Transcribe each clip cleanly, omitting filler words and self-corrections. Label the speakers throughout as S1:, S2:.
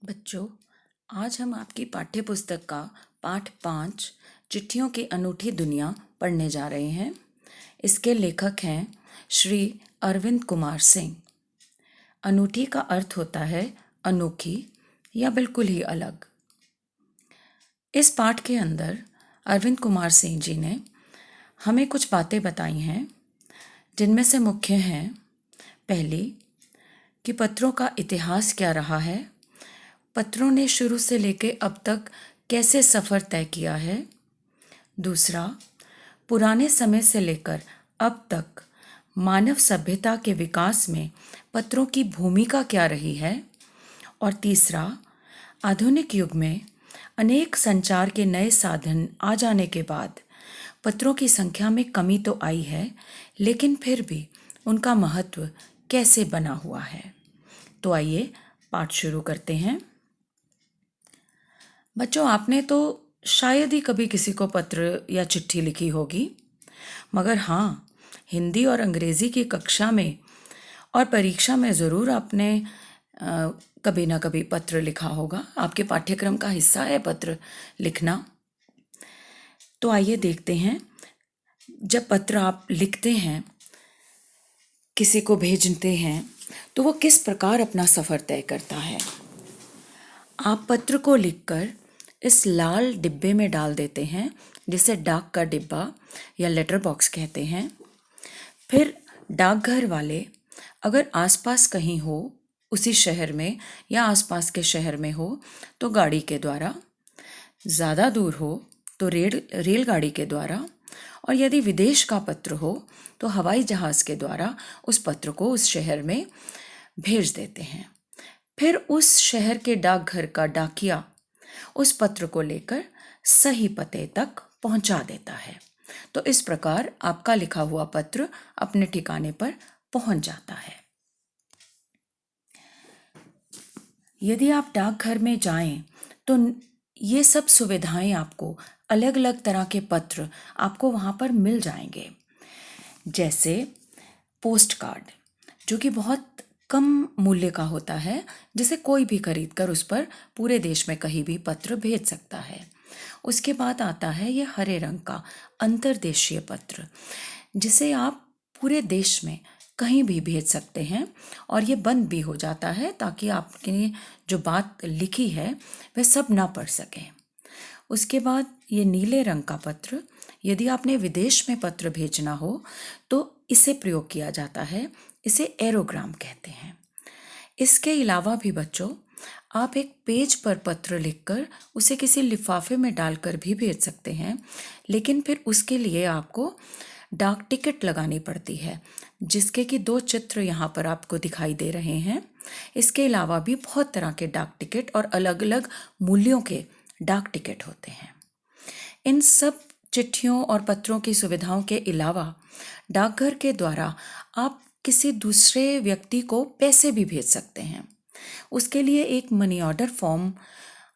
S1: बच्चों, आज हम आपकी पाठ्य पुस्तक का पाठ 5 चिट्ठियों की अनूठी दुनिया पढ़ने जा रहे हैं। इसके लेखक हैं श्री अरविंद कुमार सिंह। अनूठी का अर्थ होता है अनोखी या बिल्कुल ही अलग। इस पाठ के अंदर अरविंद कुमार सिंह जी ने हमें कुछ बातें बताई हैं, जिनमें से मुख्य हैं, पहली कि पत्रों का इतिहास क्या रहा है, पत्रों ने शुरू से लेकर अब तक कैसे सफ़र तय किया है। दूसरा, पुराने समय से लेकर अब तक मानव सभ्यता के विकास में पत्रों की भूमिका क्या रही है। और तीसरा, आधुनिक युग में अनेक संचार के नए साधन आ जाने के बाद पत्रों की संख्या में कमी तो आई है, लेकिन फिर भी उनका महत्व कैसे बना हुआ है। तो आइए पाठ शुरू करते हैं। बच्चों, आपने तो शायद ही कभी किसी को पत्र या चिट्ठी लिखी होगी, मगर हाँ, हिंदी और अंग्रेज़ी की कक्षा में और परीक्षा में ज़रूर आपने कभी ना कभी पत्र लिखा होगा। आपके पाठ्यक्रम का हिस्सा है पत्र लिखना। तो आइए देखते हैं, जब पत्र आप लिखते हैं, किसी को भेजते हैं, तो वो किस प्रकार अपना सफ़र तय करता है। आप पत्र को लिखकर इस लाल डिब्बे में डाल देते हैं, जिसे डाक का डिब्बा या लेटर बॉक्स कहते हैं। फिर डाकघर वाले अगर आसपास कहीं हो, उसी शहर में या आसपास के शहर में हो, तो गाड़ी के द्वारा, ज़्यादा दूर हो तो रेलगाड़ी के द्वारा, और यदि विदेश का पत्र हो तो हवाई जहाज़ के द्वारा उस पत्र को उस शहर में भेज देते हैं। फिर उस शहर के डाकघर का डाकिया उस पत्र को लेकर सही पते तक पहुंचा देता है। तो इस प्रकार आपका लिखा हुआ पत्र अपने ठिकाने पर पहुंच जाता है। यदि आप डाकघर में जाएं तो ये सब सुविधाएं आपको, अलग अलग तरह के पत्र आपको वहां पर मिल जाएंगे। जैसे पोस्ट कार्ड, जो कि बहुत कम मूल्य का होता है, जिसे कोई भी खरीद कर उस पर पूरे देश में कहीं भी पत्र भेज सकता है। उसके बाद आता है ये हरे रंग का अंतर्देशीय पत्र, जिसे आप पूरे देश में कहीं भी भेज सकते हैं, और ये बंद भी हो जाता है ताकि आपने जो बात लिखी है वह सब ना पढ़ सकें। उसके बाद ये नीले रंग का पत्र, यदि आपने विदेश में पत्र भेजना हो तो इसे प्रयोग किया जाता है, इसे एरोग्राम कहते हैं। इसके अलावा भी बच्चों, आप एक पेज पर पत्र लिखकर उसे किसी लिफाफे में डालकर भी भेज सकते हैं, लेकिन फिर उसके लिए आपको डाक टिकट लगानी पड़ती है, जिसके कि 2 चित्र यहाँ पर आपको दिखाई दे रहे हैं। इसके अलावा भी बहुत तरह के डाक टिकट और अलग अलग मूल्यों के डाक टिकट होते हैं। इन सब चिट्ठियों और पत्रों की सुविधाओं के अलावा डाकघर के द्वारा आप किसी दूसरे व्यक्ति को पैसे भी भेज सकते हैं। उसके लिए एक मनी ऑर्डर फॉर्म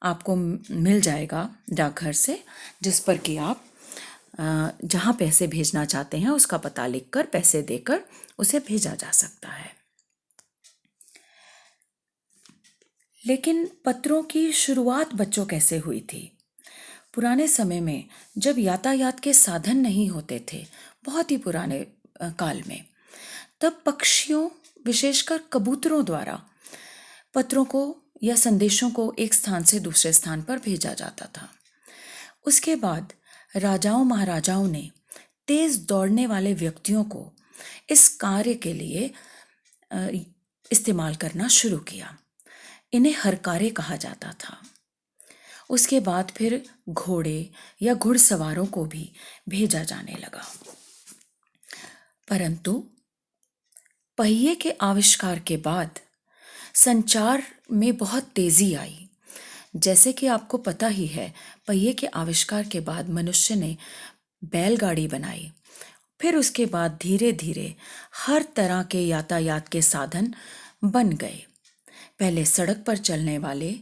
S1: आपको मिल जाएगा डाकघर से, जिस पर कि आप जहाँ पैसे भेजना चाहते हैं उसका पता लिखकर पैसे देकर उसे भेजा जा सकता है। लेकिन पत्रों की शुरुआत बच्चों कैसे हुई थी? पुराने समय में जब यातायात के साधन नहीं होते थे, बहुत ही पुराने काल में, तब पक्षियों, विशेषकर कबूतरों द्वारा पत्रों को या संदेशों को एक स्थान से दूसरे स्थान पर भेजा जाता था। उसके बाद राजाओं महाराजाओं ने तेज दौड़ने वाले व्यक्तियों को इस कार्य के लिए इस्तेमाल करना शुरू किया। इन्हें हरकारे कहा जाता था। उसके बाद फिर घोड़े या घुड़सवारों को भी भेजा जाने लगा। परंतु पहिए के आविष्कार के बाद संचार में बहुत तेजी आई। जैसे कि आपको पता ही है, पहिए के आविष्कार के बाद मनुष्य ने बैलगाड़ी बनाई। फिर उसके बाद धीरे धीरे हर तरह के यातायात के साधन बन गए। पहले सड़क पर चलने वाले,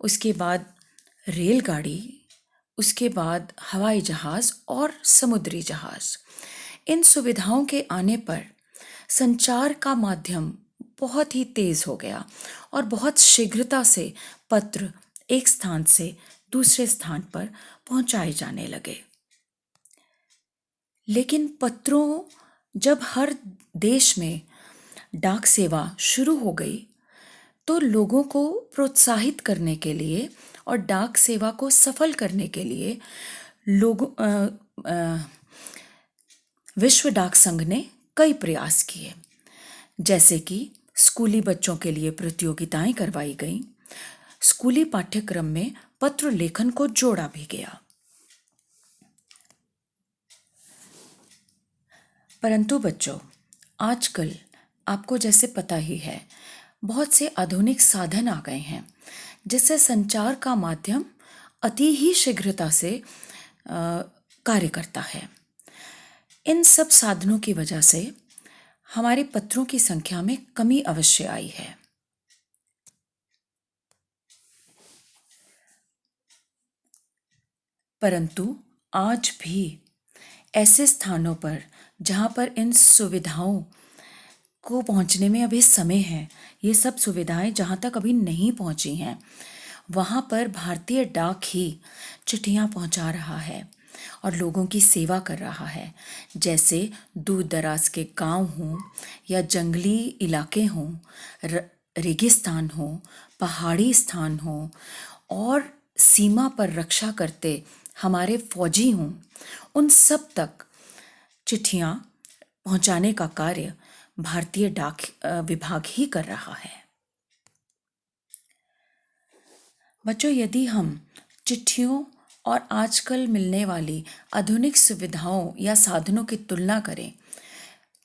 S1: उसके बाद रेलगाड़ी, उसके बाद हवाई जहाज़ और समुद्री जहाज़। इन सुविधाओं के आने पर संचार का माध्यम बहुत ही तेज हो गया और बहुत शीघ्रता से पत्र एक स्थान से दूसरे स्थान पर पहुंचाए जाने लगे। लेकिन पत्रों जब हर देश में डाक सेवा शुरू हो गई तो लोगों को प्रोत्साहित करने के लिए और डाक सेवा को सफल करने के लिए लोगों विश्व डाक संघ ने कई प्रयास किए, जैसे कि स्कूली बच्चों के लिए प्रतियोगिताएं करवाई गईं। स्कूली पाठ्यक्रम में पत्र लेखन को जोड़ा भी गया। परंतु बच्चों, आजकल आपको जैसे पता ही है, बहुत से आधुनिक साधन आ गए हैं जिससे संचार का माध्यम अति ही शीघ्रता से कार्य करता है। इन सब साधनों की वजह से हमारे पत्रों की संख्या में कमी अवश्य आई है। परंतु आज भी ऐसे स्थानों पर जहाँ पर इन सुविधाओं को पहुँचने में अभी समय है, ये सब सुविधाएं जहाँ तक अभी नहीं पहुँची हैं, वहाँ पर भारतीय डाक ही चिट्ठियाँ पहुँचा रहा है और लोगों की सेवा कर रहा है। जैसे दूर दराज के गांव हों या जंगली इलाके हों, रेगिस्तान हो, पहाड़ी स्थान हो और सीमा पर रक्षा करते हमारे फौजी हों, उन सब तक चिट्ठियाँ पहुँचाने का कार्य भारतीय डाक विभाग ही कर रहा है। बच्चों, यदि हम चिट्ठियों और आजकल मिलने वाली आधुनिक सुविधाओं या साधनों की तुलना करें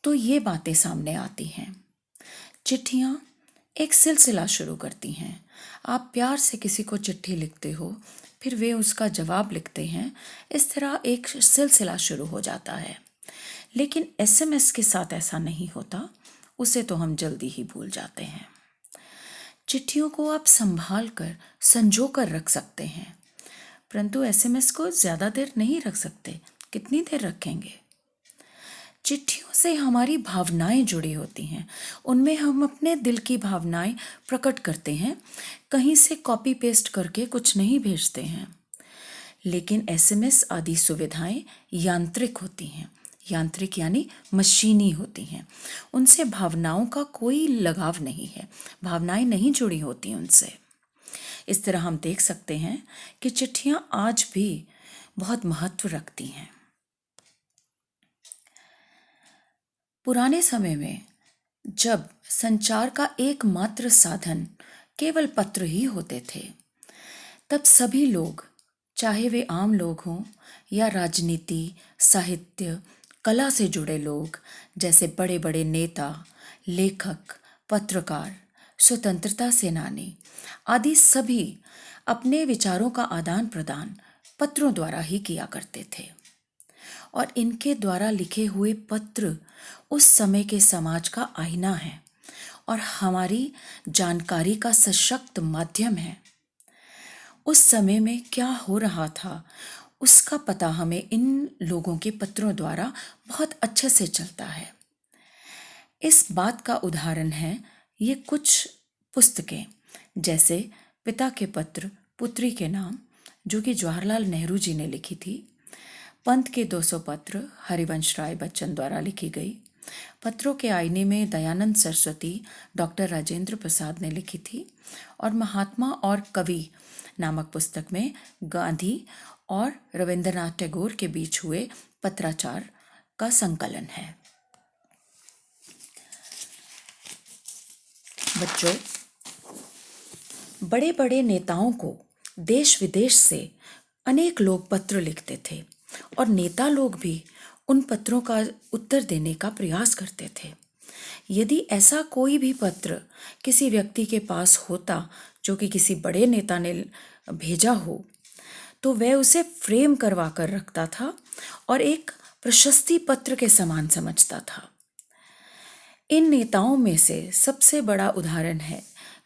S1: तो ये बातें सामने आती हैं। चिट्ठियाँ एक सिलसिला शुरू करती हैं। आप प्यार से किसी को चिट्ठी लिखते हो, फिर वे उसका जवाब लिखते हैं। इस तरह एक सिलसिला शुरू हो जाता है। लेकिन एसएमएस के साथ ऐसा नहीं होता, उसे तो हम जल्दी ही भूल जाते हैं। चिट्ठियों को आप संभाल कर संजो कर रख सकते हैं, परंतु एसएमएस को ज़्यादा देर नहीं रख सकते। कितनी देर रखेंगे? चिट्ठियों से हमारी भावनाएं जुड़ी होती हैं, उनमें हम अपने दिल की भावनाएं प्रकट करते हैं, कहीं से कॉपी पेस्ट करके कुछ नहीं भेजते हैं। लेकिन एसएमएस आदि सुविधाएं यांत्रिक होती हैं, यांत्रिक यानी मशीनी होती हैं। उनसे भावनाओं का कोई लगाव नहीं है, भावनाएं नहीं जुड़ी होती उनसे। इस तरह हम देख सकते हैं कि चिट्ठियां आज भी बहुत महत्व रखती हैं। पुराने समय में जब संचार का एकमात्र साधन केवल पत्र ही होते थे, तब सभी लोग, चाहे वे आम लोग हों या राजनीति, साहित्य, कला से जुड़े लोग, जैसे बड़े बड़े नेता, लेखक, पत्रकार, स्वतंत्रता सेनानी आदि, सभी अपने विचारों का आदान प्रदान पत्रों द्वारा ही किया करते थे। और इनके द्वारा लिखे हुए पत्र उस समय के समाज का आईना है और हमारी जानकारी का सशक्त माध्यम है। उस समय में क्या हो रहा था उसका पता हमें इन लोगों के पत्रों द्वारा बहुत अच्छे से चलता है। इस बात का उदाहरण है ये कुछ पुस्तकें, जैसे पिता के पत्र पुत्री के नाम, जो कि जवाहरलाल नेहरू जी ने लिखी थी, पंत के 200 पत्र हरिवंश राय बच्चन द्वारा लिखी गई, पत्रों के आईने में दयानंद सरस्वती डॉक्टर राजेंद्र प्रसाद ने लिखी थी, और महात्मा और कवि नामक पुस्तक में गांधी और रविंद्रनाथ टैगोर के बीच हुए पत्राचार का संकलन है। बच्चों, बड़े बड़े नेताओं को देश विदेश से अनेक लोग पत्र लिखते थे और नेता लोग भी उन पत्रों का उत्तर देने का प्रयास करते थे। यदि ऐसा कोई भी पत्र किसी व्यक्ति के पास होता जो कि किसी बड़े नेता ने भेजा हो, तो वह उसे फ्रेम करवा कर रखता था और एक प्रशस्ति पत्र के समान समझता था। इन नेताओं में से सबसे बड़ा उदाहरण है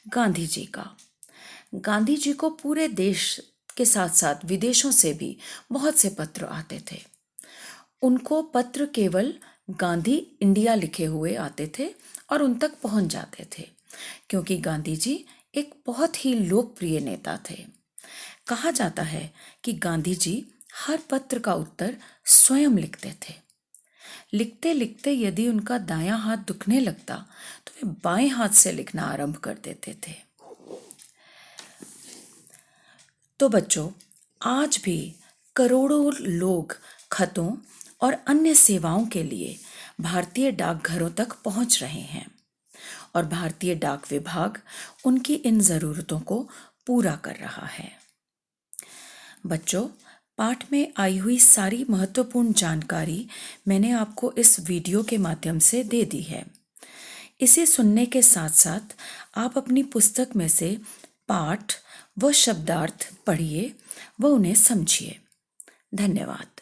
S1: गांधी जी का। गांधी जी को पूरे देश के साथ साथ विदेशों से भी बहुत से पत्र आते थे। उनको पत्र केवल गांधी इंडिया लिखे हुए आते थे और उन तक पहुंच जाते थे, क्योंकि गांधी जी एक बहुत ही लोकप्रिय नेता थे। कहा जाता है कि गांधी जी हर पत्र का उत्तर स्वयं लिखते थे। लिखते लिखते यदि उनका दायां हाथ दुखने लगता तो वे बाएं हाथ से लिखना आरंभ कर देते थे। तो बच्चों, आज भी करोड़ों लोग खतों और अन्य सेवाओं के लिए भारतीय डाकघरों तक पहुंच रहे हैं और भारतीय डाक विभाग उनकी इन ज़रूरतों को पूरा कर रहा है। बच्चों, पाठ में आई हुई सारी महत्वपूर्ण जानकारी मैंने आपको इस वीडियो के माध्यम से दे दी है। इसे सुनने के साथ साथ आप अपनी पुस्तक में से पाठ व शब्दार्थ पढ़िए व उन्हें समझिए। धन्यवाद।